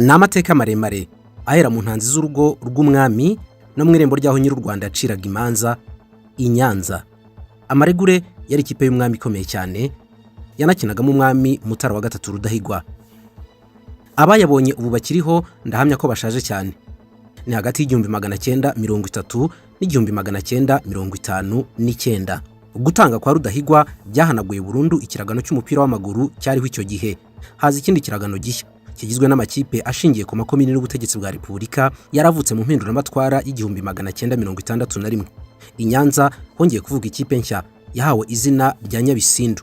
N'amateka maremare ahera mu ntanzi z'urugo rw'umwami no mu irembo ryaho nyiri u Rwanda yaciraga imanza i Nyanza. Amaregure yari ikipe y'umwami ikomeye cyane, yanakinagamo umwami Mutara wa gatatu Rudahigwa. Abayabonye ubu bakiriho ndahamya ko bashaje cyane. Ni hagati y'1930 n'1959. Gutanga kwa Rudahigwa byahanaguye burundu ikiragano cy'umupira w'amaguru cyariho icyo gihe. Haza ikindi kiragano gishya kigizwe n'amakipe ashingiye ku makomini n'ubutegetsi bwa Repubulika yaravutse mu mpinduramatwara y'1961. I Nyanza hongeye kuvuga ikipe nshya yahawe izina rya Nyabisindu.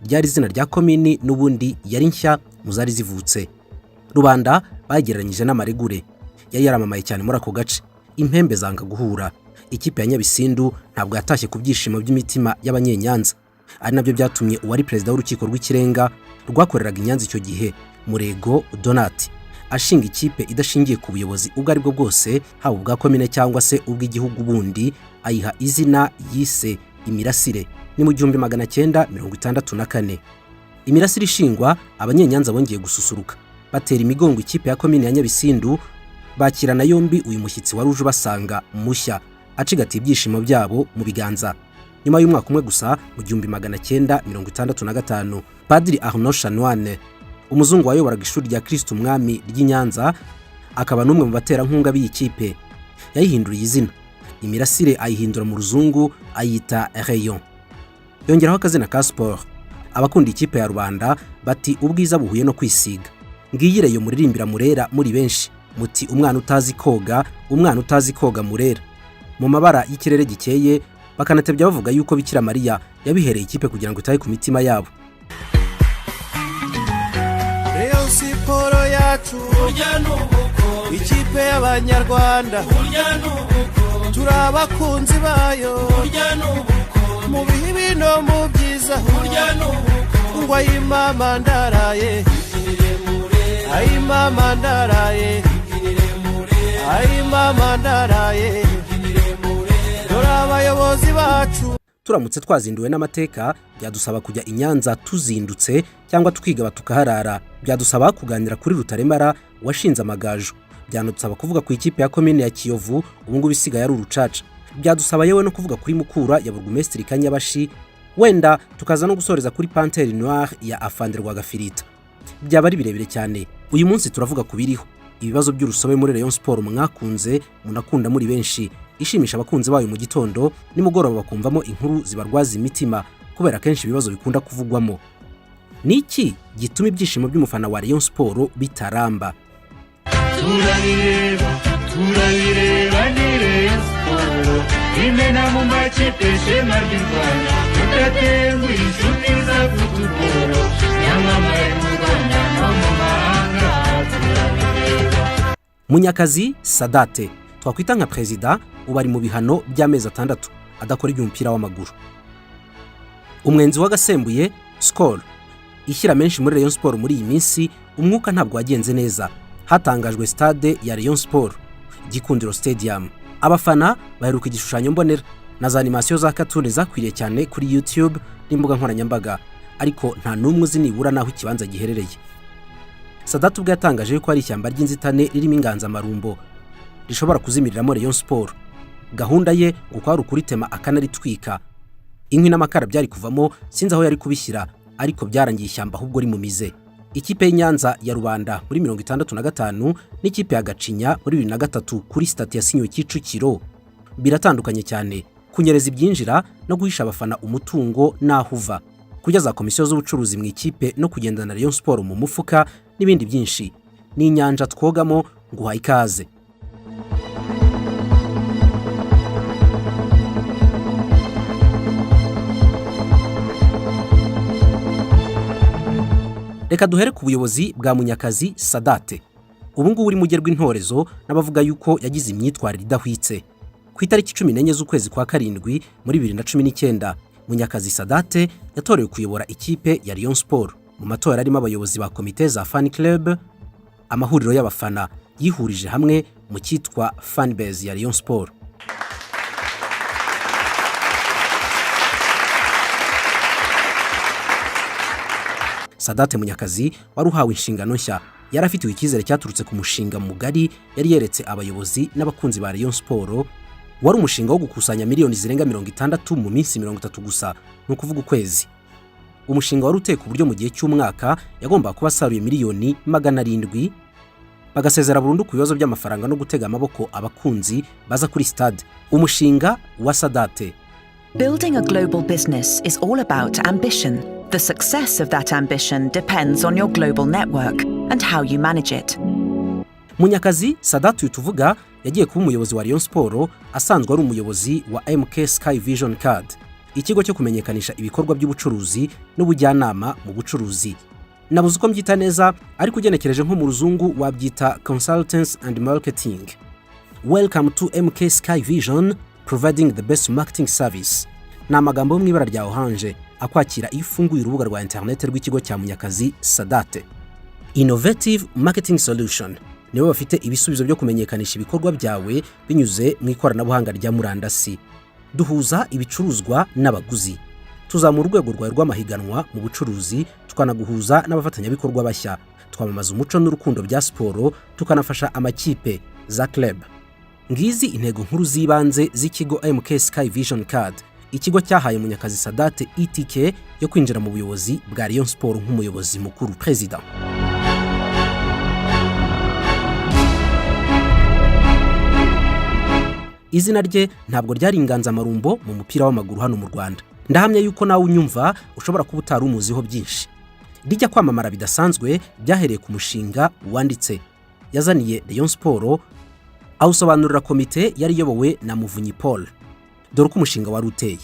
Ryari izina rya komini n'ubundi yari nshya muzari zivutse. Rubanda bagereranyije n'amaregure. Yari yaramamaye cyane muri ako gace. Impembe zanga guhura. Ikipe ya Nyabisindu ntabwo yatashye ku byishimo by'imitima y'abanyenyanza. Ari nabyo byatumye uwari perezida w'urukiko rw'ikirenga rwakoreraga Inyanza icyo gihe, Murego Donati, ashinga ikipe idashingiye ku buyobozi ubwo ari bwo bwose, haba ubwa komine cyangwa se ubw'igihugu bundi, ayiha izina yise Imirasire. Ni mu 1964. Imirasire ishingwa, abanyenyanza bongeye gususuruka, batera imigongo ikipe ya komine ya Nyabisindu, bakirana yombi uyu mushyitsi wari uje basanga mushya, acigatiye ibyishimo byabo mu biganza. Nyuma y'umwaka umwe gusa mu 1965, Padiri Arnaud Chanoine, umuzungu wayoboraga ishuri rya Kristo umwami ry'Inyanza, akaba n'umwe mu baterankunga b'iyi kipe, yayihinduriye izina. Imirasire ayihindura mu ruzungu ayita RAYON. Yongeraho akazina ka sport. Abakunda ikipe ya rubanda bati ubwiza buhuye no kwisiga. Ngiyireyo muririmbira Murera muri benshi, muti umwana utazi koga Murera. Mu mabara y'ikirere gikeye bakanatebya bavuga yuko Bikira Mariya yabihereye ikipe kugira ngo itahe ku mitima yabo. Rayon siporo yacu urya nubuko, ikipe y'abanyarwanda urya nubuko, turabakunzi bayo urya nubuko, mu bibi no mu byiza urya nubuko, ngo ayimama ndaraye ayimama ndaraye ayimama ndaraye dore abayobozi bacu. Turamutse twazinduwe n'amateka byadusaba kujya i Nyanza tuzindutse cyangwa tukiga tukaharara. Byadusaba kuganira kuri Rutaremara washinze amagaju. Byanadusaba kuvuga ku ikipe ya komine ya Kiyovu ubu ngubu isigaye ari urucaca. Byadusaba yewe no kuvuga kuri Mukura ya Burugumesitiri Kanyabashi. Wenda tukaza no gusoreza kuri Panthère Noire ya Afande Rwagafirita. Byaba ari birebire cyane. Uyu munsi turavuga kubiriho ibibazo by'urusobe muri Rayon Sport mwakunze munakunda muri benshi, ishimisha abakunzi bayo mu gitondo nimugoroba bakumvamo inkuru zibarwaza imitima kubera kenshi ibibazo bikunda kuvugwamo. Niki gituma ibyishimo by'umufana wa Rayon Sport bitaramba? Turayireba ni Rayon Sport imena mu makipe shema ry'u Rwanda, tudatenguha inshuti za football nyamamaye mu Rwanda no mu mahanga. Munyakazi Sadate twakwita nka perezida ubari mu bihano by'amezi 6 adakora iby'umupira w'amaguru. Umwenzi w'agasembuye Skol ishyira menshi muri Rayon Sport muri iyi minsi, umwuka ntabwo wagenze neza. Hatangajwe stade ya Rayon Sport, Gikundiro Stadium. Abafana baheruka igishushanyo mbonera na za animation za cartoon zakwiriye cyane kuri YouTube n'imbuga nkoranyambaga, ariko nta numwe uzi nibura naho ikibanza giherereye. Sadate ubwo yatangaje ko ari ishyamba ry'inzitane ririmo inganza marumbo rishobora kuzimiriramo Rayon Sport. Gahunda ye ngo kwari ukuritema akanaritwika. Inkwi n'amakara byari kuvamo sinzi aho yari kubishyira, ariko byarangiye ishyamba ahubwo ri mu mize. Ikipe y'Inyanza ya Rubanda muri 1965 n'ikipe ya Gacinya muri 2003 kuri stade yasinyiwe Kicukiro biratandukanye cyane. Kunyereza ibyinjira no guhisha abafana umutungo nahuva, kujya za komisiyo z'ubucuruzi mu ikipe no kugendana Rayon Sport mu mufuka n'ibindi byinshi. Ni inyanja twogamo nguha ikaze. Reka duhere ku buyobozi bwa Munyakazi Sadate. Ubu ngubu uri mugerwa intorezo n'abavuga yuko yagize imyitwarire idahwitse. Ku itariki 14 z'ukwezi kwa karindwi muri 2019, Munyakazi Sadate yatorewe kuyobora ikipe ya Rayon Sport. Mu matora arimo abayobozi ba komite za fan club, amahuriro y'abafana yihurije hamwe mu cyitwa fanbase ya Rayon Sport. Sadate Munyakazi wari uhawe inshingano nshya yarafitiwe icyizere cyaturutse ku mushinga mugari yari yeretse abayobozi n'abakunzi ba Rayon Sport, wari umushinga wo gukusanya miliyoni zirenga 60 mu minsi 30 gusa, no kuvuga ukwezi. Umushinga wari uteka uburyo mu gihe cy'umwaka yagomba kuba asaruye miliyoni 700, bagasezera burundu ku bibazo by'amafaranga no gutega amaboko abakunzi baza kuri stade. Umushinga wa Sadate. Building a global business is all about ambition. The success of that ambition depends on your global network and how you manage it. Munyakazi Sadate tuvuga yagiye kuba umuyobozi wa Rayon Sport, asanzwe ari umuyobozi wa MK Sky Vision Card, ikigo cyo kumenyekanisha ibikorwa by'ubucuruzi n'ubujyanama mu bucuruzi. Nabuze uko mbyita neza, ariko ugenekereje nko mu ruzungu wabyita consultants and marketing. Welcome to MK Sky Vision, providing the best marketing service. Na amagambo yo mwibara rya orange akwakira ifunguye urubuga rwa internet rw'ikigo cya Munyakazi Sadate. Innovative marketing solution. Niwe bafite ibisubizo byo kumenyekanisha ibikorwa byawe binyuze mu ikoranabuhanga rya murandasi. Duhuza ibicuruzwa n'abaguzi. Tuzamura urwego rwawe rw'amahiganwa mu bucuruzi, tukanaguhuza n'abafatanyabikorwa bashya. Twamamaza umuco n'urukundo bya siporo, tukanafasha amakipe za club. Ngizi intego nkuru zibanze z'ikigo MK Sky Vision Card, ikigo cyahaye Munyakazi Sadate itike yo kwinjira mu buyobozi bwa Rayon Sport nk'umuyobozi mukuru president. Izina rye ntabwo ryari inganzamarumbo mu mupira w'amaguru hano mu Rwanda. Ndahamya yuko nawe unyumva ushobora kuba utari umuziho byinshi. Rijya kwamamara bidasanzwe byahereye ku mushinga wanditse yazaniye Rayon Sport, awusobanurira komite yari iyobowe na Muvunyi Paul. Dore ko umushinga wari uteye.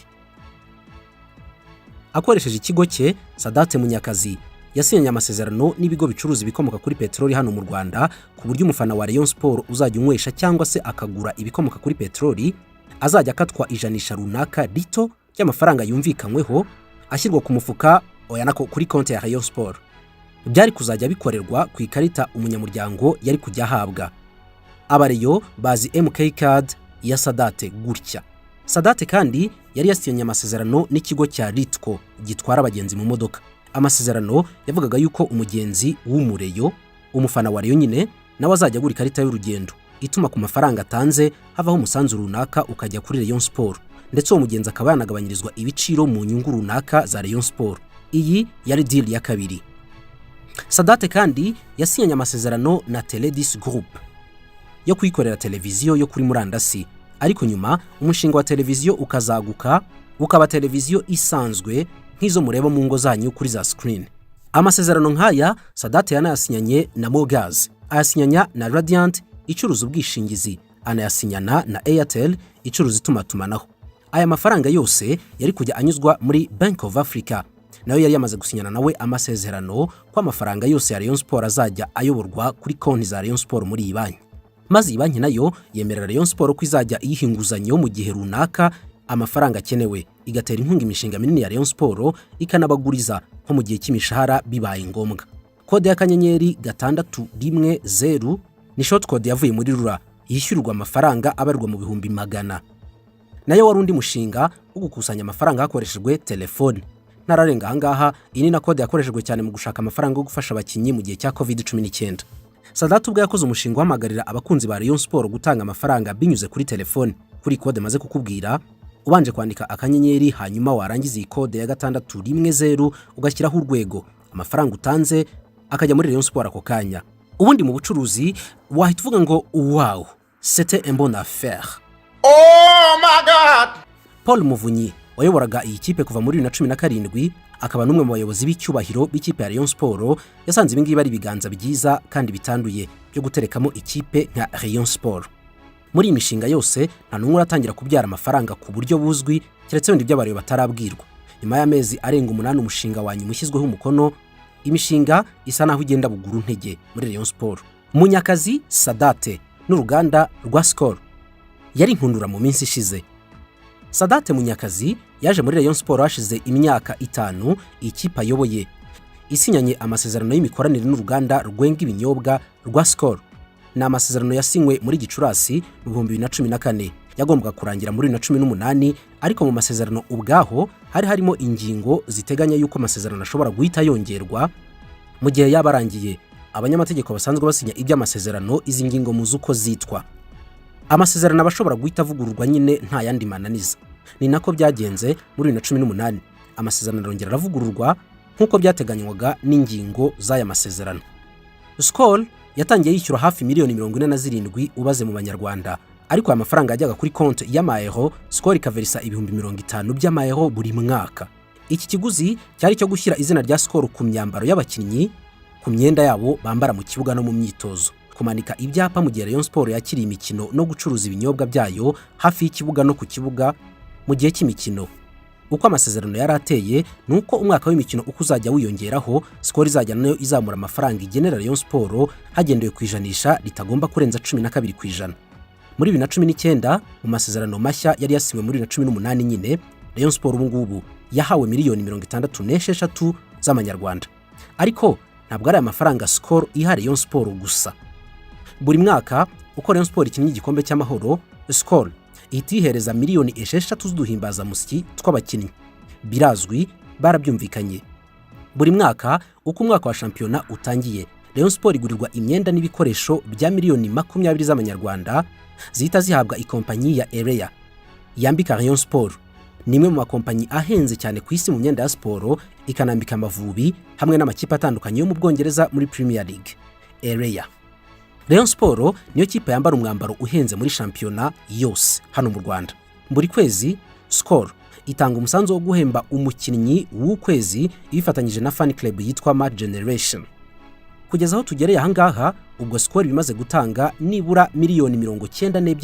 Akoresheje ikigo cye, Sadate Munyakazi yasinyanye amasezerano n'ibigo bicuruza ibikomoka kuri petroli hano mu Rwanda, ku buryo umufana wa Rayon Sport uzajya unywesha cyangwa se akagura ibikomoka kuri petroli azajya akatwa ijanisha runaka rito y'amafaranga yumvikanyweho ashyirwa ku mufuka oyanako kuri konti ya Rayon Sport. Byari kuzajya bikorerwa ku ikarita umunyamuryango yari kujya ahabwa. Abareyo bazi MK Card ya Sadate gutya. Sadate kandi yari yasinyanye amasezerano n'ikigo cya Ritco gitwara abagenzi mu modoka. Amasezerano yavugaga yuko umugenzi w'umureyo, umufana wa Rayon nyine, nawe azajya agura ikarita y'urugendo ituma ku mafaranga atanze havaho umusanzu runaka ukajya kuri Rayon Sport, ndetse uwo mugenzi akaba yanagabanyirizwa ibiciro mu nyungu runaka za Rayon Sport. Iyi yari deal ya kabiri. Sadate kandi yasinyanye amasezerano na Teledis Group yo kuyikorera televiziyo yo kuri murandasi, ariko nyuma umushinga wa televiziyo ukazaguka ukaba televiziyo isanzwe nk'izo mureba mu ngo zanyu kuri za screen. Amasezerano nk'aya Sadate yanayasinyanye na Mogaz, ayasinyanya na Radiant icuruza ubwishingizi, anayasinyana na Airtel icuruza itumatumanaho. Aya mafaranga yose yari kujya anyuzwa muri Bank of Africa, nayo yari yamaze gusinyana nawe amasezerano ko amafaranga yose ya Rayon Sport azajya ayoborwa kuri konti za Rayon Sport muri iyi banki. Maze iyi banki nayo yemerera Rayon Sport ko izajya iyihinguzanyo mu gihe runaka amafaranga akenewe, igatera inkunga imishinga minini ya Rayon Sport, ikanabaguriza nko mu gihe cy'imishahara bibaye ngombwa. Kode ya kanyenyeri 610 ni short code yavuye muri RURA, yishyurwa amafaranga abarirwa mu bihumbi magana. Nayo wari undi mushinga wo gukusanya amafaranga hakoreshejwe telefone. Nararenga ahangaha, iyi ni na kode yakoreshejwe cyane mu gushaka amafaranga yo gufasha abakinnyi mu gihe cya COVID-19. Sadate ubwo yakoze umushinga wahamagarira abakunzi ba Rayon Sport gutanga amafaranga binyuze kuri telefone. Kuri kode maze kukubwira, ubanje kwandika akanyenyeri, hanyuma warangiza iyi kode ya 610 ugashyiraho urwego, amafaranga utanze akajya muri Rayon Sport ako kanya. Ubundi mu bucuruzi wahita uvuga ngo wow, c'était une bonne affaire. Oh my God! Paul Muvunyi wayoboraga iyi kipe kuva muri 2017 akaba n'umwe mu bayobozi b'icyubahiro b'ikipe ya Rayon Sport, yasanze ibingibi ari biganza byiza kandi bitanduye byo guterekamo ikipe nka Rayon Sport. Muri imishinga yose nta n'umwe uratangira kubyara amafaranga ku buryo buzwi, keretse windi by'abareyo batarabwirwa. Nyuma y'amezi arenga 8 umushinga wanyu mushyizweho umukono, imishinga isa naho igenda buguru ntege muri Rayon Sport. Munyakazi Sadate n'uruganda rwa Skol yari nkundura mu minsi ishize. Sadate Munyakazi yaje muri Rayon Sport hashize imyaka 5 ikipe ayoboye, isinyanye amasezerano y'imikoranire n'uruganda rwenga ibinyobwa rwa Skol. Na amasezerano yasinywe muri Gicurasi 2014, yagombaga kurangira muri 2018, ariko mu masezerano ubwaho hari harimo ingingo ziteganya yuko amasezerano ashobora guhita yongerwa mu gihe yabarangiye. abanyamategeko basanzwe basinya iby'amasezerano izi ngingo muzi uko zitwa. Amasezerano abashobora guhita avugururwa nyine nta yandi mananiza. Ni nako byagenze muri 2018. Amasezerano arongera aravugururwa nk'uko byateganywaga n'ingingo z'aya masezerano. Skol yatangiye yishyura hafi miliyoni 47 ubaze mu banyarwanda, ariko aya mafaranga yajyaga kuri konti y'amaeuro, Skol ikaverisa ibihumbi 50 by'amaeuro buri mwaka. Iki kiguzi cyari cyo gushyira izina rya Skol ku myambaro y'abakinnyi, ku myenda yabo bambara mu kibuga no mu myitozo, kumanika ibyapa mu gihe Rayon Sport yakiriye imikino no gucuruza ibinyobwa byayo hafi y'ikibuga no ku kibuga mu gihe cy'imikino. Uko amasezerano yarateye nuko umwaka w'imikino uko uzajya wiyongeraho, Skol izajya nayo izamura amafaranga igenera Rayon Sport hagendewe ku ijanisha ritagomba kurenza 12%. Muri 2019 mu masezerano mashya yari yasiwe muri 2018 nyine, Rayon Sport ubu ngubu yahawe miliyoni 66 z'amanyarwanda. Ariko ntabwo ari amafaranga Skol iha Rayon Sport gusa. Buri mwaka uko Rayon Sport ikinnye igikombe cy'amahoro, Skol itihereza miliyoni 6 z'uduhimbaza musyi tw'abakinnyi. Birazwi, barabyumvikanye. Buri mwaka uko umwaka wa shampiyona utangiye, Rayon Sport igurirwa imyenda n'ibikoresho bya miliyoni 20 z'amanyarwanda zihita zihabwa ikompanyi ya Erea yambika Rayon Sport. Nimwe mu makompanyi ahenze cyane ku isi mu myenda ya siporo, ikanambika Amavubi hamwe n'amakipe atandukanye yo mu Bwongereza muri Premier League. Erea Rayon Sport niyo kipe yambara umwambaro uhenze muri shampiyona yose hano mu Rwanda. Buri kwezi Skol itanga umusanzu wo guhemba umukinnyi w'ukwezi ibifatanyije na fan club yitwa Mad Generation. Kugeza aho tugereye aha ngaha, ubwo Skol bimaze gutanga nibura miliyoni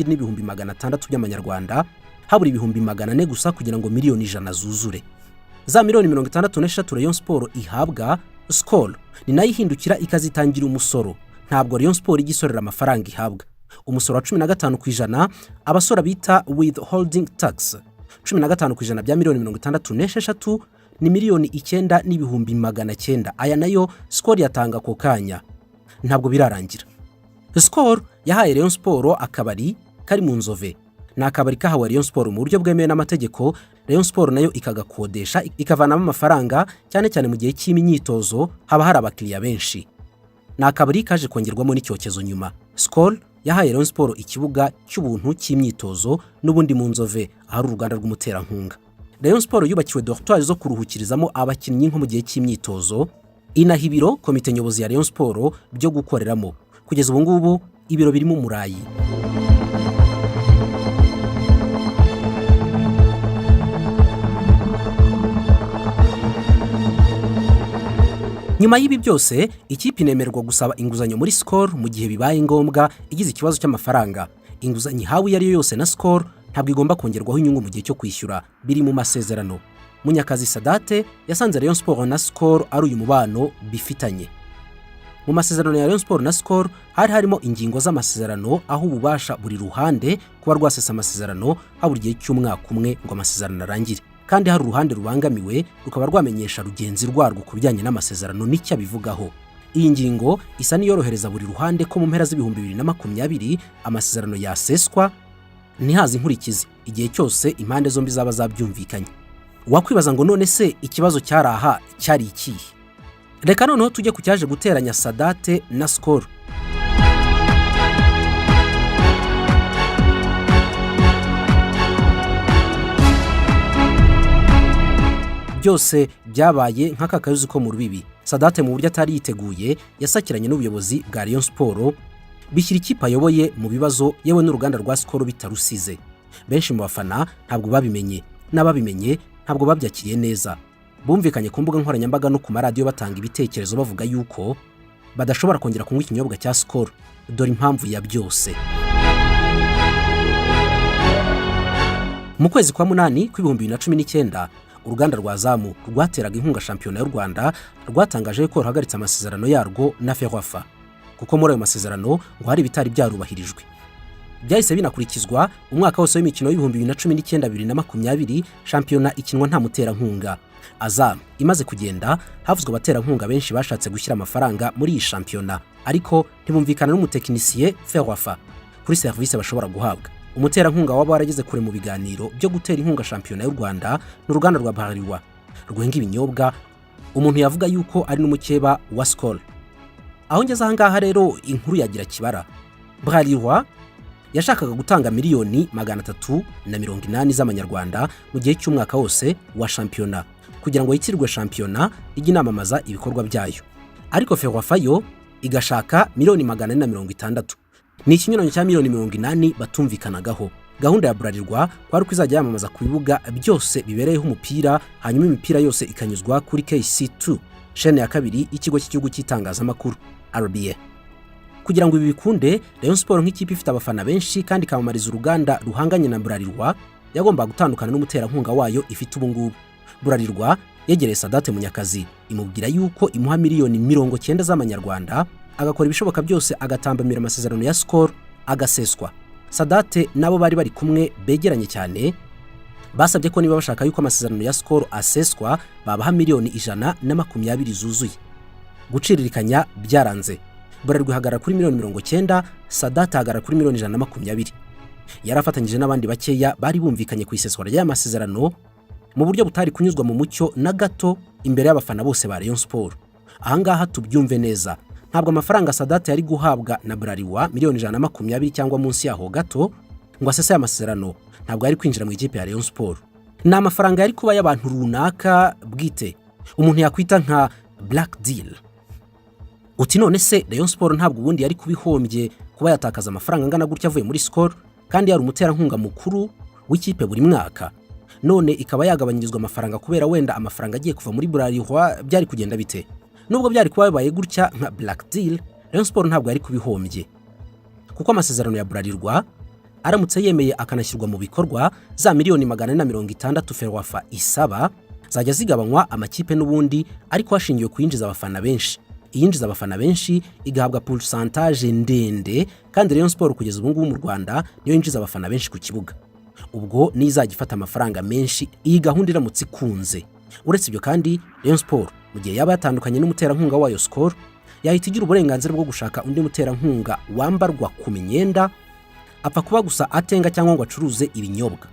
92,600 by'amanyarwanda, habura ibihumbi 400 gusa kugira ngo miliyoni 100 zuzure. Za miliyoni 63 Rayon Sport ihabwa, Skol ni nayo ihindukira ikazitangira umusoro. Ntabwo Rayon Sport igisorera amafaranga ihabwa. Umusoro wa 15% abasora bita withholding tax. 15% bya miliyoni 66 ni miliyoni 9,900. Aya nayo Skol yatanga ko kanya. Ntabwo birarangira. Skol yahaye Rayon Sport akabari kari mu Nzove. Na akabari kahawe Rayon Sport mu buryo bwemewe n'amategeko, Rayon Sport nayo ikagakodesha ikavanamo amafaranga cyane cyane mu gihe cy'imyitozo haba hari abakiriya benshi. Na akabari kaje kongerwamo n'icyokezo nyuma. Skol yahaye Rayon Sport ikibuga cy'ubuntu cy'imyitozo n'ubundi mu Nzove ahari uruganda rw'umuterankunga. Rayon Sport yubakiwe dortoir zo kuruhukirizamo abakinnyi nko mu gihe cy'imyitozo, inahibiro komite nyobozi ya Rayon Sport byo gukoreramo. Kugeza ubu ngubu ibiro birimo umurayi. Nyuma y'ibi byose, ikipe inemerwa gusaba inguzanyo muri Skol mu gihe bibaye ngombwa igize ikibazo cy'amafaranga. Inguzanyo hawe yari yose na Skol ntabwo igomba kongerwaho inyungu mu gihe cyo kwishyura, biri mu masezerano. Munyakazi Sadate yasanze Rayon Sport na Skol ari uyu mubano bifitanye. Mu masezerano ya Rayon Sport na Skol hari harimo ingingo z'amasezerano aho ububasha buri ruhande kuba rwasesa amasezerano habura igihe cy'umwaka umwe ngo amasezerano arangire. Kandi hari uruhande rubangamiwe rukaba rwamenyesha rugenzi rwarwo ku bijyanye n'amasezerano n'icyo abivugaho. Iyi ngingo isa niyorohereza buri ruhande ko mu mpera z'ibihumbi 2020 amasezerano yaseswa ntihaze inkurikizi igihe cyose impande zombi zaba zabyumvikanye. Wakwibaza ngo none se ikibazo cyaraha cyari ikihe? Reka noneho tujye ku cyaje guteranya Sadate na Skol. Byose byabaye nk'akakayuzi ko mu rubibi. Sadate mu buryo atari yiteguye yasakiranye n'ubuyobozi bwa Rayon Sport, bishyira ikipe ayoboye mu bibazo yewe n'uruganda rwa Skol bitarusize. Benshi mu bafana ntabwo babimenye, n'ababimenye ntabwo babyakiriye neza. Bumvikanye ku mbuga nkoranyambaga no ku maradiyo batanga ibitekerezo bavuga yuko badashobora kongera kunywa ikinyobwa cya Skol. Dore impamvu ya byose. Mu kwezi kwa munani kw'ibihumbi 2019 uruganda rwa Zamu rwateraga inkunga shampiyona y'u Rwanda rwatangaje ko ruhagaritse amasezerano yarwo na Ferwafa, kuko muri ayo masezerano ngo hari bitari byarubahirijwe. Byahise binakurikizwa umwaka wose w'imikino y'ibihumbi 2019-2020 shampiyona ikinwa nta muterankunga. Azam imaze kugenda, havuzwe abaterankunga benshi bashatse gushyira amafaranga muri iyi shampiyona, ariko ntibumvikana n'umutekinisiye Ferwafa kuri service bashobora guhabwa. Umuterankunga waba warageze kure mu biganiro byo gutera inkunga shampiyona y'u Rwanda n'uruganda rwa BWA rwenga ibinyobwa, umuntu yavuga yuko ari n'umukeba wa Skol. aho ngeze aha ngaha rero inkuru yagira kibara. Bralirwa yashakaga gutanga miliyoni 380 z'amanyarwanda mu gihe cy'umwaka wose wa shampiyona kugira ngo yitirirwe shampiyona iginamamaza ibikorwa byayo, ariko Ferwafa yo igashaka miliyoni 460. Ni ikinyuranyo cya miliyoni 80 batumvikanagaho. Gahunda ya Bralirwa kwari kwizajya yamamaza ku bibuga byose bibereyeho umupira, hanyuma imipira yose ikanyuzwa kuri KC2, chaîne ya kabiri ikigo cy'igihugu cy'itangazamakuru RBA. Kugira ngo ibi bikunde, Rayon Sport nk'ikipe ifite abafana benshi kandi kamamariza uruganda ruhanganye na Bralirwa, yagomba gutandukana n'umuterankunga wayo ifite ubu ngubu. Bralirwa yegereye Sadate Munyakazi imubwira yuko imuha miliyoni 90 z'amanyarwanda, agakora ibishoboka byose agatambamira amasezerano ya Skol agaseswa. Sadate nabo bari kumwe begeranye cyane, basabye ko niba bashaka yuko amasezerano ya Skol aseswa babaha miliyoni 120 zuzuye. Guciririkanya byaranze. Bralirwa ihagarara kuri miliyoni 90, Sadate ahagarara kuri miliyoni 120. Yarafatanyije n'abandi bakeya bari bumvikanye ku iseswa ry'aya masezerano mu buryo butari kunyuzwa mu mucyo na gato imbere y'abafana bose ba Rayon Sport. Ahangaha tubyumve neza, ntabwo amafaranga Sadate yari guhabwa na Bralirwa miliyoni 120 cyangwa munsi yaho gato ngo asese aya masezerano, ntabwo yari kwinjira mu ikipe ya Rayon Sport. Ni amafaranga yari kuba y'abantu runaka bwite, umuntu yakwita nka black deal. Uti none se Rayon Sport ntabwo ubundi yari kubihombye kuba yatakaza amafaranga angana gutya avuye muri Skol kandi yari umuterankunga mukuru w'ikipe buri mwaka, none ikaba yagabanyirizwa amafaranga kubera wenda amafaranga agiye kuva muri Bralirwa, byari kugenda bite? Nubwo byari kuba bibaye gutya nka black deal, Rayon Sport ntabwo yari kubihombye, kuko amasezerano ya Bralirwa aramutse yemeye akanashyirwa mu bikorwa, za miliyoni 460 Ferwafa isaba zajya zigabanywa amakipe n'ubundi, ariko hashingiwe kuyinjiza abafana benshi. Iyinjiza abafana benshi igahabwa pourcentage ndende, kandi Rayon Sport kugeza ubu ngubu mu Rwanda niyo yinjiza abafana benshi ku kibuga. Ubwo nizajya ifata amafaranga menshi iyi gahunda iramutse ikunze. Uretse ibyo kandi Rayon Sport mu gihe yaba yatandukanye n'umuterankunga wayo Skol, yahita igira uburenganzira bwo gushaka undi muterankunga wambarwa ku myenda, apfa kuba gusa atenga cyangwa ngo acuruze ibinyobwa.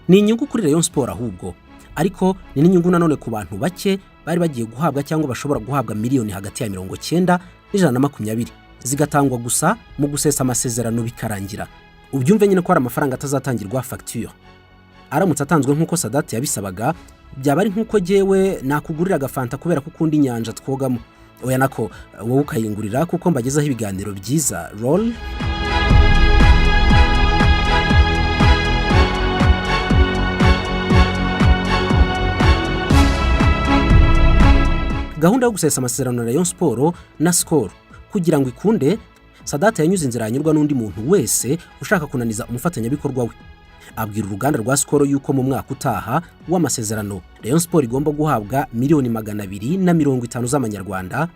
Ni inyungu kuri Rayon Sport ahubwo, ariko ni n'inyungu nanone ku bantu bake bari bagiye guhabwa cyangwa bashobora guhabwa miliyoni hagati ya 90 n'120 zigatangwa gusa mu gusesa amasezerano bikarangira. Ubyumve nyine ko ari amafaranga atazatangirwa facture. Aramutse atanzwe nk'uko Sadate yabisabaga, byaba ari nk'uko jewe nakugurira agafanta kubera ko ukunda inyanja twogamo. Oya nako wowe ukayingurira kuko mbagezaho ibiganiro byiza. Roll. Gahunda yo gusesa amasezerano na Rayon Sport na Skol kugira ngo ikunde, Sadate yanyuze inzira yanyurwa n'undi muntu wese ushaka kunaniza umufatanyabikorwa we. Abwira uruganda rwa Skol yuko mu mwaka utaha w'amasezerano Rayon Sport igomba guhabwa miliyoni 250 z'amanyarwanda,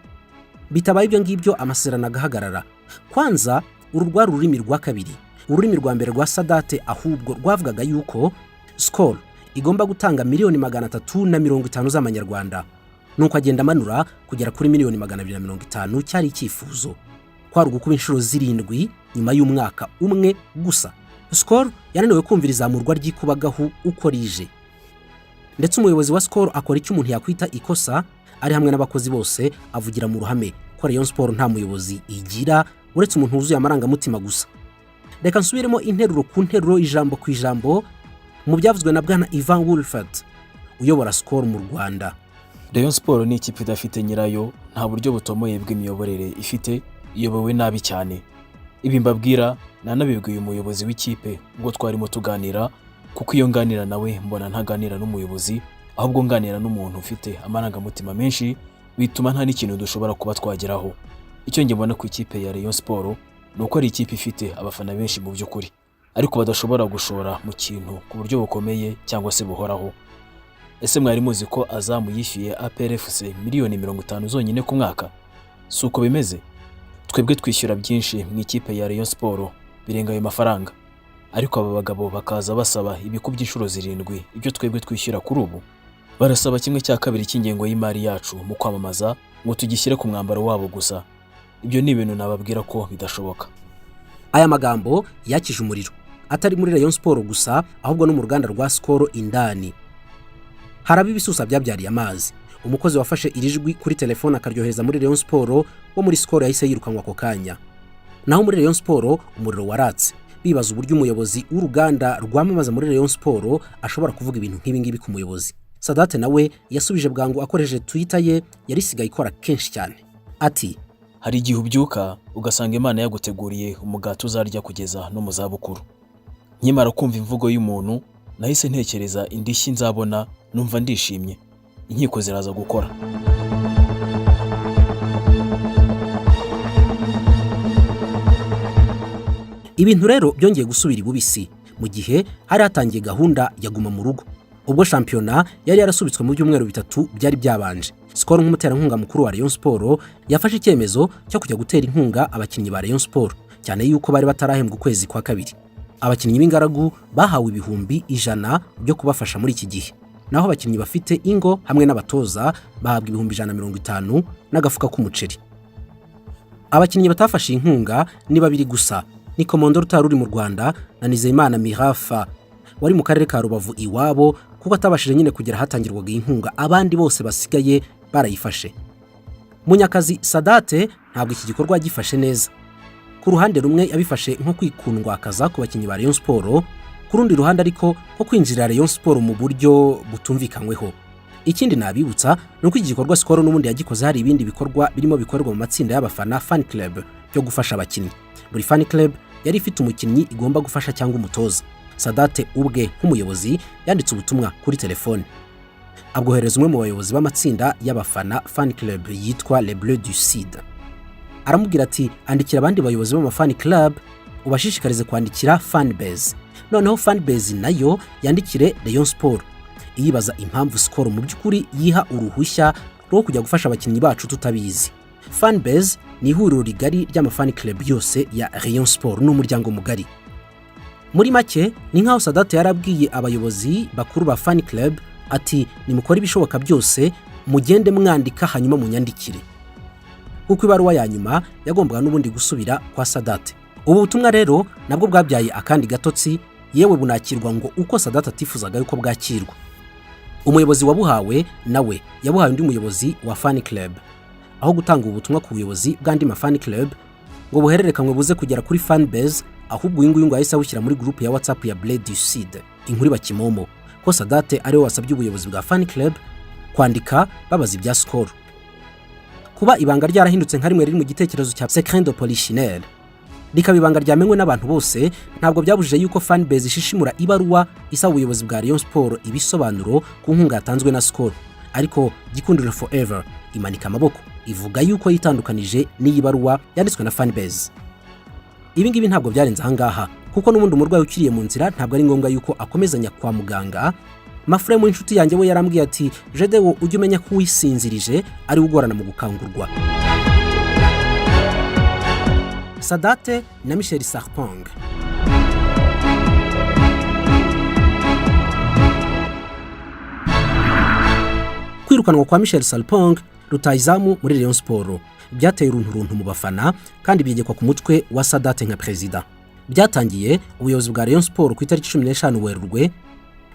bitabaye ibyo ngibyo amasezerano agahagarara. Kwanza ururwa rurimi rwa kabiri, ururimi rwa mbere rwa Sadate ahubwo rwavugaga yuko Skol igomba gutanga miliyoni 350 z'amanyarwanda, nuko agenda manura kugera kuri miliyoni 250 cyari icyifuzo. Kwari gukuba inshuro 7 nyuma y'umwaka umwe gusa. Skol yananiwe kumvira izamurwa ry'ikubagahu uko rije, ndetse umuyobozi wa Skol akora icyo umuntu yakwita ikosa, ari hamwe n'abakozi bose avugira mu ruhame ko Rayon Sport nta muyobozi igira uretse umuntu wuzuye amarangamutima gusa. Reka nsubiremo interuro ku nteruro, ijambo ku ijambo mu byavuzwe na bwana Ivan Wolfert uyobora Skol mu Rwanda. Rayon Sport ni ikipe idafite nyirayo, nta buryo butomoye bw'imiyoborere ifite, iyobowe nabi cyane. Ibi mbabwira nanabibwiye umuyobozi w'ikipe ubwo twarimo tuganira, kuko iyo nganira nawe mbona ntaganira n'umuyobozi, ahubwo nganira n'umuntu ufite amarangamutima menshi, bituma nta n'ikintu dushobora kuba twageraho. Icyo nge mbona ku ikipe ya Rayon Sport nuko ari ikipe ifite abafana benshi mu by'ukuri, ariko badashobora gushora mu kintu ku buryo bukomeye cyangwa se buhoraho. Ese mwari muzi ko Azamu yishyuye APRFC miliyoni 50 zonyine ku mwaka? Si uko bimeze? Twebwe twishyura byinshi mu ikipe ya Rayon Sport birenga ayo mafaranga, ariko aba bagabo bakaza basaba ibikubye inshuro 7 ibyo twebwe twishyura kuri ubu. Barasaba 1/2 cy'ingengo y'imari yacu mu kwamamaza ngo tugishyire ku mwambaro wabo gusa. Ibyo ni ibintu nababwira ko bidashoboka. Aya magambo yakije umuriro, atari muri Rayon Sport gusa ahubwo no mu ruganda rwa Skol indani. Haraba ibisusa byabyariye amazi. umukozi wafashe irijwi kuri telefone akaryohereza muri Rayon Sport wo muri Skol yahise yirukanwa ako kanya. Naho muri Rayon Sport umuriro waratse, bibaza uburyo umuyobozi w'uruganda rwamamaza muri Rayon Sport ashobora kuvuga ibintu nk'ibi ngibi ku muyobozi. Sadate nawe yasubije bwangu akoresheje Twitter ye yari sigaye ikora kenshi cyane. Ati hari igihe ubyuka ugasanga Imana yaguteguriye umugati uzarya kugeza no mu zabukuru. Nkimara kumva imvugo y'umuntu nahise ntekereza indishyi nzabona, numva ndishimye. Inkiko ziraza gukora. Ibintu rero byongeye gusubira ibubisi mu gihe hari hatangiye gahunda ya guma mu rugo. Ubwo shampiyona yari yarasubitswe mu byumweru bitatu byari byabanje. Skol nk'umuterankunga mukuru wa Rayon Sport yafashe icyemezo cyo kujya gutera inkunga abakinnyi ba Rayon Sport, cyane yuko bari batarahembwa ukwezi kwa kabiri. Abakinnyi b'ingaragu bahawe ibihumbi 100 byo kubafasha muri iki gihe. Naho abakinnyi bafite ingo hamwe n'abatoza bahabwa ibihumbi 150 n'agafuka k'umuceri. Abakinnyi batafashe inkunga ni babiri gusa, ni Komondo Rutaruri mu Rwanda na Nizeyimana Mirafa wari mu karere ka Rubavu iwabo, kuko atabashije nyine kugera hatangirwaga inkunga. Abandi bose basigaye barayifashe. Munyakazi Sadate ntabwo iki gikorwa gifashe neza. Ku ruhande rumwe yabifashe nko kwikundwa akaza ku bakinnyi ba Rayon Sport, ku rundi ruhande ariko ko kwinjira Rayon Sport mu buryo butumvikanyweho. Ikindi nabibutsa nuko iki gikorwa Skol n'ubundi yagikoze hari ibindi bikorwa birimo bikorwa mu matsinda y'abafana fan club byo gufasha abakinnyi. Buri fan club yari ifite umukinnyi igomba gufasha cyangwa umutoza. Sadate ubwe nk'umuyobozi yanditse ubutumwa kuri telefone, abwohereza umwe mu bayobozi b'amatsinda y'abafana fan club yitwa Les Bleus du Sud. Aramubwira ati andikira abandi bayobozi b'amafan club ubashishikarize kwandikira fan base, noneho fan base nayo yandikire Rayon Sport iyibaza impamvu Skol mu by'ukuri yiha uruhushya rwo kujya gufasha abakinnyi bacu tutabizi. Fan base ni ihuriro rigari ry'amafan club yose ya Rayon Sport n'umuryango mugari. Muri make ni nkaho Sadate yarabwiye abayobozi bakuru ba fan club ati nimukora ibishoboka byose mugende mwandika hanyuma munyandikire. Kuko ibaruwa ya nyuma yagombaga n'ubundi gusubira kwa Sadate. Ubu butumwa rero nabwo bwabyaye akandi gatotsi, yewe bunakirwa ngo uko Sadate atifuzaga yuko bwakirwa. Umuyobozi wabuhawe nawe yabuhaye undi muyobozi wa fan club. Aho gutanga ubutumwa ku buyobozi bw'andi ma fan club ngo buhererekanywe buze kugera kuri fan base, ahubwo uyu nguyu ngo yahise awushyira muri group ya WhatsApp ya Bled du Sud. Inkuru bakimomo ko Sadate ari we wasabye ubuyobozi bwa fan club kwandika babaza ibya Skol. Kuba ibanga ryarahindutse nka rimwe riri mu gitekerezo cya secret de polichinelle, rikaba ibanga ryamenywe n'abantu bose, ntabwo byabujije yuko fan base ishishimura ibaruwa isaba ubuyobozi bwa Rayon Sport ibisobanuro ku nkunga yatanzwe na Skol. Ariko Gikundiro forever imanika amaboko ivuga yuko yitandukanije n'iyi baruwa yanditswe na fan base. Ibi ngibi ntabwo byarenze ahangaha, kuko n'ubundi umurwayi ukiriye mu nzira ntabwo ari ngombwa yuko akomezanya kwa muganga. Mafremu inshuti yanjye we yarambwiye ati GEDEO ujye umenya ko wisinzirije ari ugorana mu gukangurwa. Sadate na Michel Sarpong. Kwirukanwa kwa Michel Sarpong rutayizamu muri Rayon Sport byateye urunturuntu mu bafana kandi byegekwa ku mutwe wa Sadate nka president. Byatangiye ubuyobozi bwa Rayon Sport ku itariki 15 Werurwe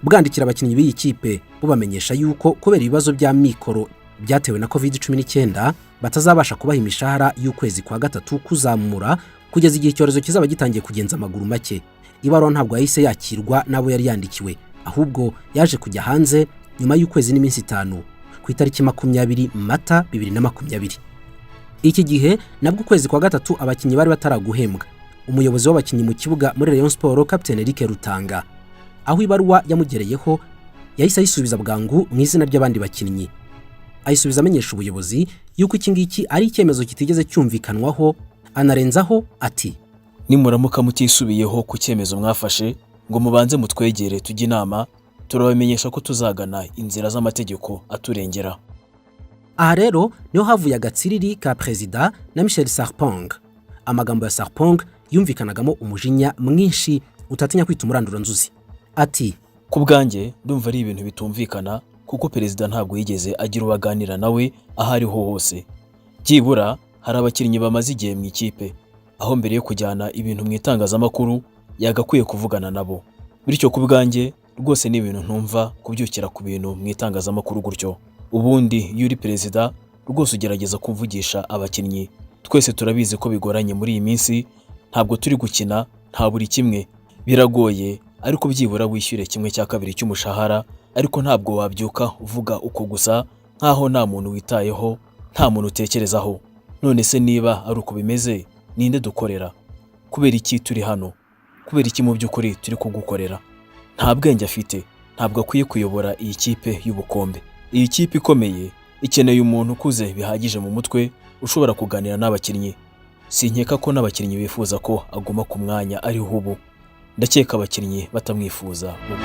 bwandikira abakinnyi b'iyi kipe bubamenyesha yuko kubera ibibazo bya mikoro byatewe na COVID-19 batazabasha kubaha imishahara y'ukwezi kwa gatatu kuzamura kugeza igihe icyorezo kizaba gitangiye kugenza amaguru make. Ibaruwa ntabwo yahise yakirwa nabo yari yandikiwe, ahubwo yaje kujya hanze nyuma y'ukwezi n'iminsi 5 ku itariki 20 Mata 2020. Iki gihe nabwo ukwezi kwa gatatu abakinnyi bari bataraguhembwa. Umuyobozi w'abakinnyi mu kibuga muri Rayon Sport Captain Eric Rutanga, aho ibaruwa yamugereyeho yahise ayisubiza bwangu mu izina ry'abandi bakinnyi. Ayisubiza amenyesha ubuyobozi yuko iki ngiki ari icyemezo kitigeze cyumvikanwaho, anarenzaho ati nimuramuka mutisubiyeho ku cyemezo mwafashe ngo mubanze mutwegere tujye inama, turabamenyesha ko tuzagana inzira z'amategeko aturengera. Aha rero niho havuye agatsiriri ka president na Michel Sarpong. Amagambo ya Sarpong yumvikanagamo umujinya mwinshi utatinya kwita umurandura nzuzi. Ati ku bwanjye ndumva ari ibintu bitumvikana, kuko perezida ntabwo yigeze agira ubaganira nawe ahariho hose. Byibura hari abakinnyi bamaze igihe mu ikipe, aho mbere yo kujyana ibintu mu itangazamakuru yagakwiye kuvugana nabo. Bityo ku bwanjye rwose ni ibintu ntumva kubyukira ku bintu mu itangazamakuru gutyo. ubundi iyo uri perezida rwose ugerageza kuvugisha abakinnyi. Twese turabizi ko bigoranye muri iyi minsi, ntabwo turi gukina, nta buri kimwe biragoye, ariko byibura wishyure 1/2 cy'umushahara, ariko ntabwo wabyuka uvuga uko gusa nkaho nta muntu witayeho, nta muntu utekerezaho. None se niba ari uko bimeze, ninde dukorera? Kubera iki turi hano? Kubera iki mu by'ukuri turi kugukorera? Nta bwenge afite, ntabwo akwiye kuyobora iyi kipe y'ubukombe. Iyi kipe ikomeye ikeneye umuntu ukuze bihagije mu mutwe, ushobora kuganira n'abakinnyi. Sinkeka ko n'abakinnyi bifuza ko aguma ku mwanya ariho ubu. Ndakeka abakinnyi batamwifuza ubu.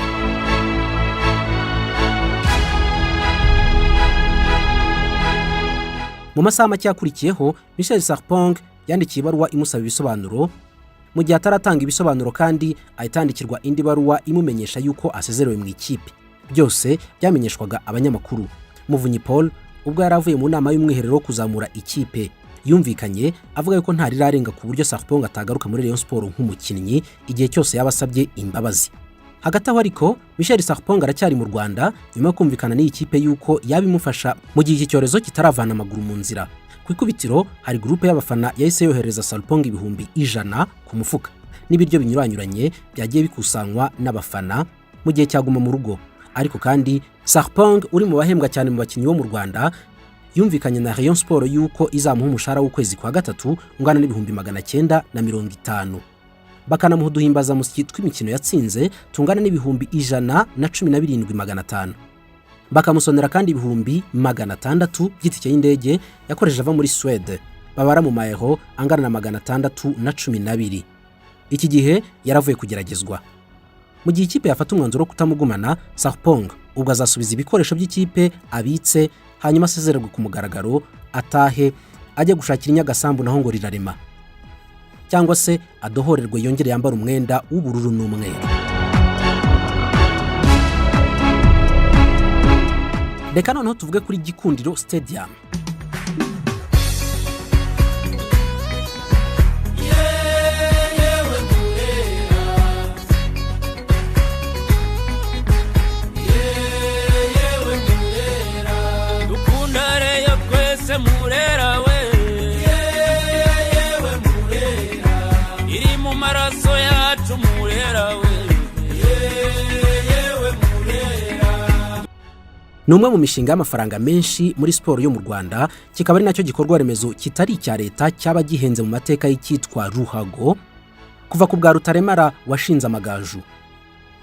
Mu masaha make yakurikiyeho, Michel Sarpong yandikiye ibaruwa imusaba ibisobanuro, mu gihe ataratanga ibisobanuro kandi ahitandikirwa indi baruwa imumenyesha yuko asezerewe mu ikipe. Byose byamenyeshwaga abanyamakuru. Muvunyi Paul ubwo yaravuye mu nama y'umwiherero kuzamura ikipe, yumvikanye avuga yuko nta rirarenga ku buryo Sarpong atagaruka muri Rayon Sport nk'umukinnyi igihe cyose yabasabye imbabazi. Hagati aho ariko Michel Sarpong aracyari mu Rwanda nyuma yo kumvikana n'iyi kipe yuko yabimufasha mu gihe iki cyorezo kitaravana amaguru mu nzira. Ku ikubitiro hari groupe y'abafana yahise yohereza Sarpong 100 ku mufuka n'ibiryo binyuranyuranye byagiye bikusanywa n'abafana mu gihe cyaguma mu rugo. Ariko kandi Sarpong uri mu bahembwa cyane mu bakinnyi bo mu Rwanda yumvikanye na Rayon Sport yuko izamuha umushahara w'ukwezi kwa gatatu ungana n'950, bakanamuha uduhimbaza musyi tw'imikino yatsinze tungana n'117,500, bakamusonera kandi 600 by'itike y'indege yakoresheje ava muri Swede babara mu mayero angana na 612. Iki gihe yaravuye kugeragezwa. Mu gihe ikipe yafata umwanzuro wo kutamugumana, Sarpong ubwo azasubiza ibikoresho by'ikipe abitse, hanyuma asezererwe ku mugaragaro, atahe ajya gushakira inyagasambu naho ngo rirarema, cyangwa se adohorerwe yongere yambara umwenda w'ubururu n'umweru. Reka noneho tuvuge kuri Gikundiro Stadium. Ni umwe mu mishinga y'amafaranga menshi muri siporo yo mu Rwanda, kikaba ari nacyo gikorwa remezo kitari icya leta cyaba gihenze mu mateka y'ikitwa Ruhago kuva ku bwa Rutaremara washinze Amagaju.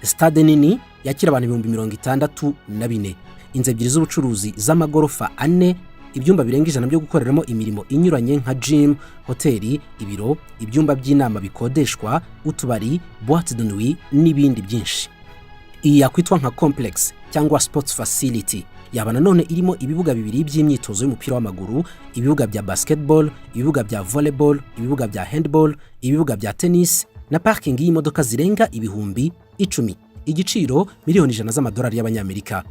Stade nini yakira abantu 64,000, inzu ebyiri z'ubucuruzi z'amagorofa 4, ibyumba birenga 100 byo gukoreramo imirimo inyuranye nka gym, hoteli, ibiro, ibyumba by'inama bikodeshwa, utubari, boîte de nuit n'ibindi byinshi. Iyi yakwitwa nka complex cyangwa sports facility, yaba nanone irimo ibibuga bibiri by'imyitozo y'umupira w'amaguru, ibibuga bya basketball, ibibuga bya volleyball, ibibuga bya handball, ibibuga bya tennis na parking y'imodoka zirenga 10,000. Igiciro $100,000 y'abanyamerika,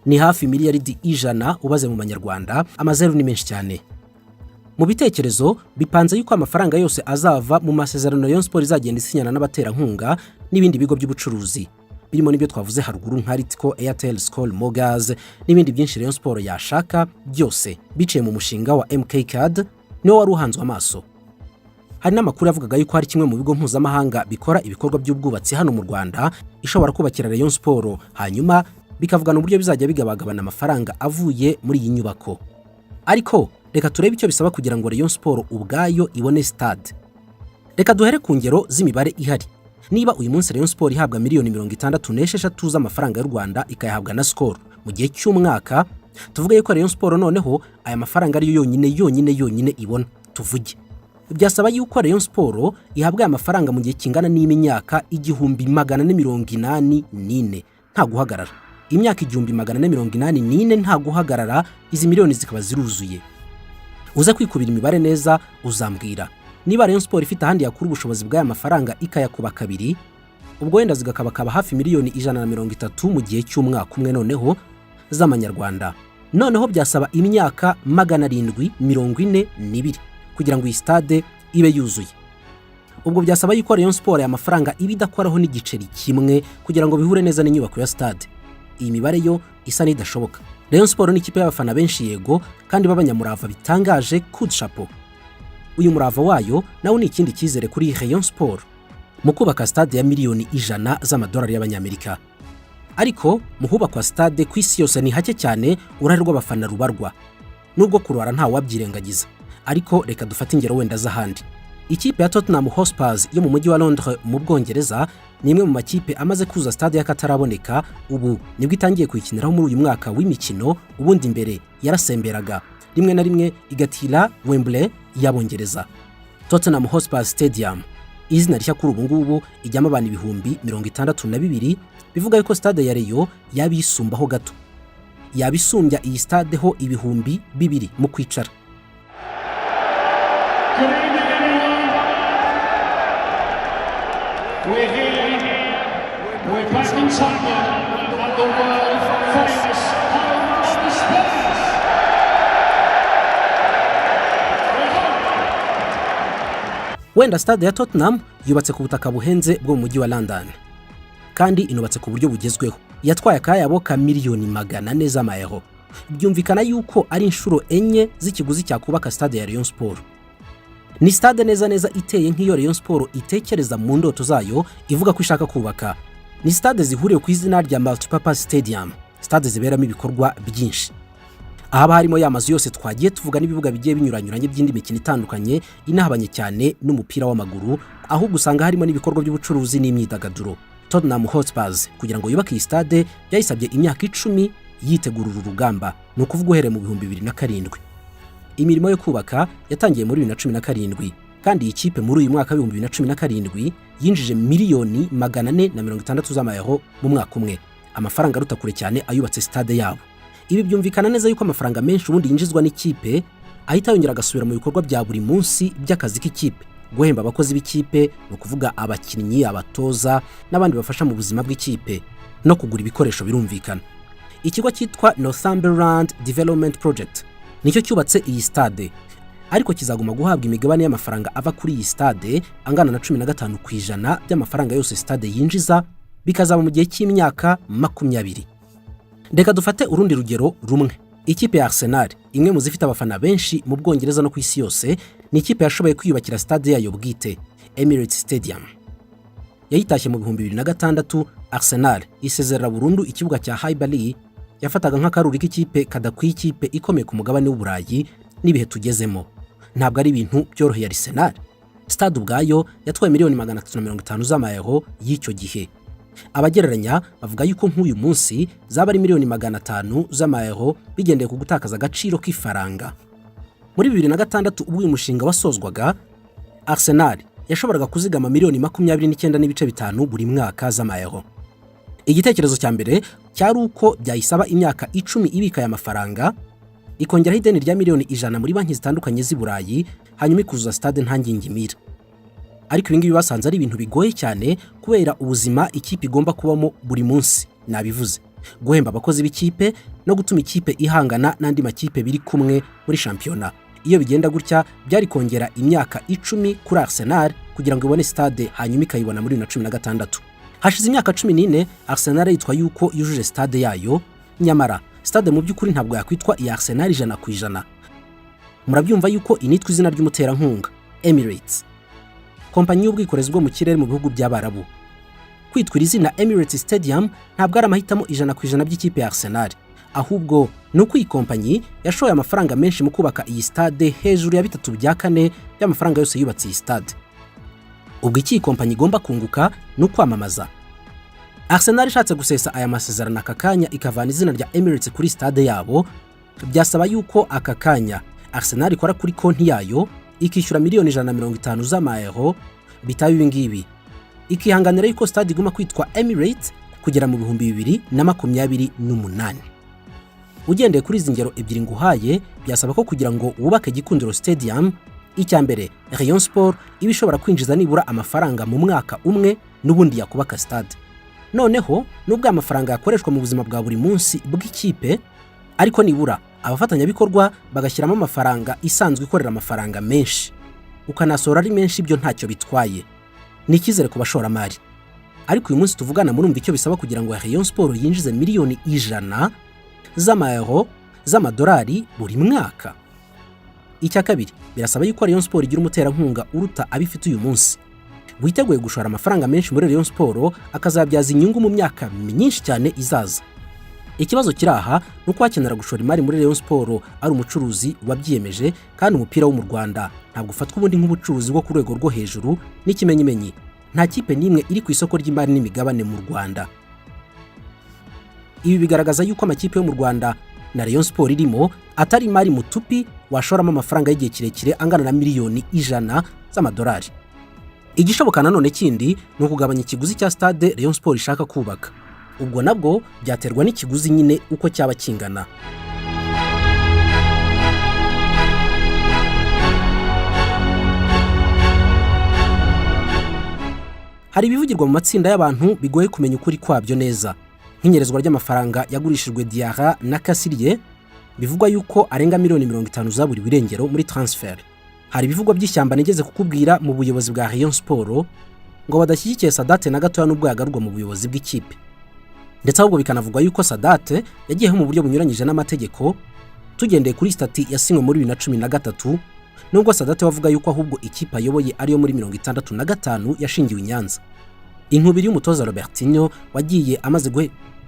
ni hafi miliyaridi 100 ubaze mu manyarwanda. Amazeru ni menshi cyane. Mu bitekerezo bipanze yuko amafaranga yose azava mu masezerano Rayon Sport izagenda isinyana n'abaterankunga n'ibindi bigo by'ubucuruzi, birimo nibyo twavuze haruguru nka Ritco, Airtel, Skol, Mogaz n'ibindi byinshi Rayon Sport yashaka, byose biciye mu mushinga wa MK Card niwo wari uhanzwe amaso. Hari n'amakuru yavugaga yuko hari kimwe mu bigo mpuzamahanga bikora ibikorwa by'ubwubatsi hano mu Rwanda ishobora kubakira Rayon Sport, hanyuma bikavugana uburyo bizajya bigabagabana amafaranga avuye muri iyi nyubako. Ariko reka turebe icyo bisaba kugira ngo Rayon Sport ubwayo ibone stade. Reka duhere ku ngero z'imibare ihari. Niba uyu munsi Rayon Sport ihabwa $66 z'amafaranga y'u Rwanda ikayahabwa na Skol mu gihe cy'umwaka, tuvuge yuko Rayon Sport noneho aya mafaranga ari yo yonyine ibona, tuvuge byasaba yuko Rayon Sport ihabwa aya mafaranga mu gihe kingana n'imyaka 184 nta guhagarara. Imyaka 184 nta guhagarara, izi miliyoni zikaba ziruzuye. Uza kwikubira imibare neza uzambwira niba Rayon Sport ifite ahandi yakura ubushobozi bw'aya mafaranga ikayakuba kabiri, ubwo wenda zigakabakaba hafi $130 mu gihe cy'umwaka umwe noneho z'amanyarwanda. Noneho byasaba imyaka 742 kugira ngo iyi stade ibe yuzuye. Ubwo byasaba yuko Rayon Sport aya mafaranga ibidakoraho n'igiceri kimwe kugira ngo bihure neza n'inyubako ya stade. Iyi mibare yo isa n'idashoboka. Rayon Sport ni ikipe y'abafana benshi yego kandi b'abanyamurava bitangaje coup de chapeau. Uyu murava wayo nawo ni ikindi cyizere kuri Rayon Sport mu kubaka stade ya miliyoni 100 z'amadolari y'abanyamerika. Ariko mu hubakwa stade ku isi yose ni hake cyane urari rw'abafana rubarwa. Nubwo kurwara nta wabyirengagiza. Ariko reka dufate ingero wenda z'ahandi. Ikipe ya Tottenham Hotspur yo mu mujyi wa Londres mu Bwongereza ni imwe mu makipe amaze kuza stade y'akataraboneka, ubu nibwo itangiye kuyikiniraho muri uyu mwaka w'imikino, ubundi mbere yarasemberaga rimwe na rimwe igatira Wembley y'Abongereza. Tottenham Hotspur Stadium izina rishya kuri ubu ngubu ijyamo abantu 62,000, bivuga yuko stade ya Rayon yabisumbaho gato, yabisumbya iyi stade ho 2,000 mu kwicara. We're here, we're back in Tottenham at the world famous home of the Spurs. Wenda stade ya Tottenham yubatse ku butaka buhenze bwo mu mujyi wa London, kandi inubatse ku buryo bugezweho. Yatwaye akayabo ka miliyoni 400 z'amayero. Byumvikana yuko ari inshuro enye z'ikiguzi cya kubaka stade ya Rayon Sport. Ni stade neza iteye nk'iyo Rayon Sport itekereza mu ndoto zayo ivuga ko ishaka kubaka. Ni stade zihuriye ku izina rya Multipurpose Stadium, stade ziberamo ibikorwa byinshi. Ahaba harimo y'amazu yose twagiye tuvuga n'ibibuga bigiye binyuranyuranye by'indi mikino itandukanye inahabanye cyane n'umupira w'amaguru, aho gusanga harimo n'ibikorwa by'ubucuruzi n'imyidagaduro. Tottenham Hotspur kugira ngo yubake iyi stade yayisabye imyaka 10 yitegurura urugamba, no kuvuga uhere mu 2007. Imirimo yo kubaka yatangiye muri 2017, kandi iyi kipe muri uyu mwaka wa 2017 yinjije miliyoni 460 z'amayero mu mwaka umwe, amafaranga aruta kure cyane ayubatse stade yabo. Ibi byumvikana neza yuko amafaranga menshi ubundi yinjizwa n'ikipe ahita yongera agasubira mu bikorwa bya buri munsi by'akazi k'ikipe, guhemba abakozi b'ikipe, no kuvuga abakinnyi, abatoza n'abandi bafasha mu buzima bw'ikipe, no kugura ibikoresho birumvikana. Ikigo cyitwa Northumberland Development Project nicyo cyubatse iyi stade, ariko kizaguma guhabwa imigabane y'amafaranga ava kuri iyi stade angana na 15% by'amafaranga yose stade yinjiza, bikazaba mu gihe cy'imyaka 20. Ndeka dufate urundi rugero rumwe. Ikipe ya Arsenal, imwe mu zifite abafana benshi mu Bwongereza no ku isi yose, ni ikipe yashoboye kwiyubakira stade yayo bwite, Emirates Stadium. Yayitashye mu 2006. Arsenal isezerera burundu ikibuga cya Highbury yafataga nk'akaruri k'ikipe kadakwiye ikipe ikomeye ku mugabane w'Uburayi n'ibihe tugezemo. Ntabwo ari ibintu byoroheye Arsenal. Stade ubwayo yatwaye miliyoni 350 z'amayero y'icyo gihe. Abagereranya bavuga yuko nk'uyu munsi zaba ari miliyoni 500 z'amayero bigendeye ku gutakaza agaciro k'ifaranga. Muri 2006 ubwo uyu mushinga wasozwaga, Arsenal yashoboraga kuzigama miliyoni 29.5 buri mwaka z'amayero. Igitekerezo cya mbere cyari uko byayisaba imyaka 10 ibika ya mafaranga, ikongeraho ideni rya miliyoni 100 muri banki zitandukanye z'i Burayi, hanyuma ikuzuza stade ntangingimira. Ariko ibingibi basanze ari ibintu bigoye cyane kubera ubuzima ikipe igomba kubamo buri munsi. Nabivuze, guhemba abakozi b'ikipe no gutuma ikipe ihangana n'andi makipe biri kumwe muri shampiyona. Iyo bigenda gutya byari kongera imyaka 10 kuri Arsenal kugira ngo ibone stade, hanyuma ikayibona muri 2016. Hashize imyaka 14 Arsenal yitwa yuko yujuje stade yayo, nyamara stade mu by'ukuri ntabwo yakwitwa iya Arsenal 100%. Murabyumva yuko initwa izina ry'umuterankunga Emirates, kompanyi y'ubwikorezi bwo mu kirere mu bihugu by'Abarabu. Kwitwa izina Emirates Stadium ntabwo ari amahitamo 100% by'ikipe ya Arsenal, ahubwo nuko iyi kompanyi yashoye amafaranga menshi mu kubaka iyi stade hejuru ya 3/4 by'amafaranga yose yubatse iyi stade. Ubwo iki kompanyi igomba kunguka no kwamamaza. Arsenal ishatse gusesa aya masezerano akakanya ikavana izina rya Emirates kuri stade yabo, byasaba yuko akakanya Arsenal ikora kuri konti yayo ikishyura miliyoni 150 z'amayero. Bitaba ibingibi ikihanganira yuko stade iguma kwitwa Emirates kugera mu 2028. Ugendeye kuri izi ngero ebyiri nguhaye, byasaba ko kugira ngo wubake Gikundiro Stadium, icyambere Rayon Sport ibishobora kwinjiza nibura amafaranga mu mwaka umwe n'ubundi yakubaka stade. Noneho nubwo amafaranga yakoreshwa mu buzima bwa buri munsi bw'ikipe, ariko nibura abafatanya bikorwa bagashyiramo amafaranga isanzwe ikorera amafaranga menshi, ukanasora ari menshi, ibyo ntacyo bitwaye. Ni ikizere ku bashoramari. Ariko uyu munsi tuvugana murumva icyo bisaba kugira ngo Rayon Sport yinjize miliyoni 100 z'amayero z'amadolari buri mwaka. Icya kabiri, birasaba yuko Rayon Sport igira umuterankunga uruta abifite uyu munsi, witeguye gushora amafaranga menshi muri Rayon Sport akazabyaza inyungu mu myaka myinshi cyane izaza. Ikibazo kiraha nuko wakenera gushora imari muri Rayon Sport ari umucuruzi wabyiyemeje, kandi umupira wo mu Rwanda ntabwo ufatwa ubundi nk'ubucuruzi bwo ku rwego rwo hejuru n'ikimenyimenyi. Nta kipe n'imwe iri ku isoko ry'imari n'imigabane mu Rwanda. Ibi bigaragaza yuko amakipe yo mu Rwanda na Rayon Sport irimo atari imari mutupi washoramo amafaranga y'igihe kirekire angana na miliyoni 100 z'amadolari. Igishoboka nanone kindi ni ukugabanya ikiguzi cya stade Rayon Sport ishaka kubaka. Ubwo nabwo byaterwa n'ikiguzi nyine uko cyaba kingana. Hari ibivugirwa mu matsinda y'abantu bigoye kumenya ukuri kwabyo neza, nk'inyerezwa ry'amafaranga yagurishijwe Diarra na Kasiriye bivugwa yuko arenga miliyoni 50 zaburiwe irengero muri transfer. Hari ibivugwa by'ishyamba nigeze kukubwira mu buyobozi bwa Rayon Sport ngo badashyigikiye Sadate na gatoya n'ubwo yagarurwa mu buyobozi bw'ikipe, ndetse ahubwo bikanavugwa yuko Sadate yagiyeho mu buryo bunyuranyije n'amategeko tugendeye kuri stati yasinywe muri 2013, nubwo Sadate wavuga yuko ahubwo ikipe ayoboye ariyo muri 65 yashingiwe i Nyanza. Inkubiri y'umutoza Robertinho wagiye amaze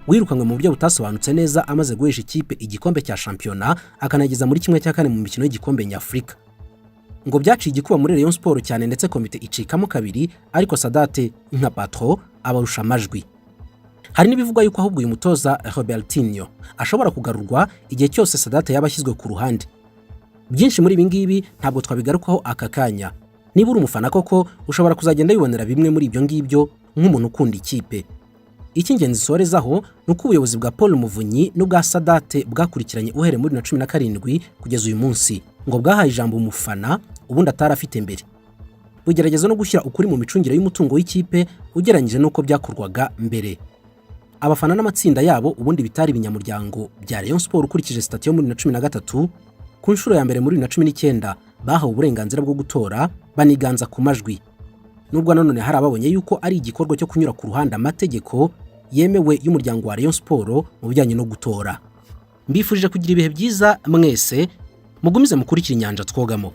wirukanwe mu buryo butasobanutse neza amaze guhesha ikipe igikombe cya shampiyona akanageza muri 1/4 mu mikino y'igikombe nyafurika. Ngo byaciye igikuba muri Rayon Sport cyane, ndetse komite icikamo kabiri, ariko Sadate nka patron abarusha amajwi. Hari n'ibivugwa yuko ahubwo uyu mutoza Robertinho ashobora kugarurwa igihe cyose Sadate yabashyizwe ku ruhande. Byinshi muri ibi ngibi ntabwo twabigarukaho aka kanya. Niba uri umufana koko ushobora kuzagenda yibonera bimwe muri ibyo ngibyo nk'umuntu ukunda ikipe. Icy'ingenzi sorezaho nuko ubuyobozi bwa Paul Muvunyi n'ubwa Sadate bwakurikiranye uhere muri 2017 kugeza uyu munsi, ngo bwahaye ijambo umufana ubundi atarafite mbere. Bugerageza no gushyira ukuri mu micungire y'umutungo w'ikipe ugereranyije nuko byakorwaga mbere. Abafana n'amatsinda yabo ubundi bitari ibinyamuryango bya Rayon Sport ukurikije stati yo muri 2013, ku nshuro ya mbere muri 2019 bahawe uburenganzira bwo gutora baniganza ku majwi. Nubwo nanone hari ababonye yuko ari igikorwa cyo kunyura ku ruhande amategeko yemewe y'umuryango wa Rayon Sport mu bijyanye no gutora. Mbifurije kugira ibihe byiza mwese, mugumize mukurikira inyanja twogamo.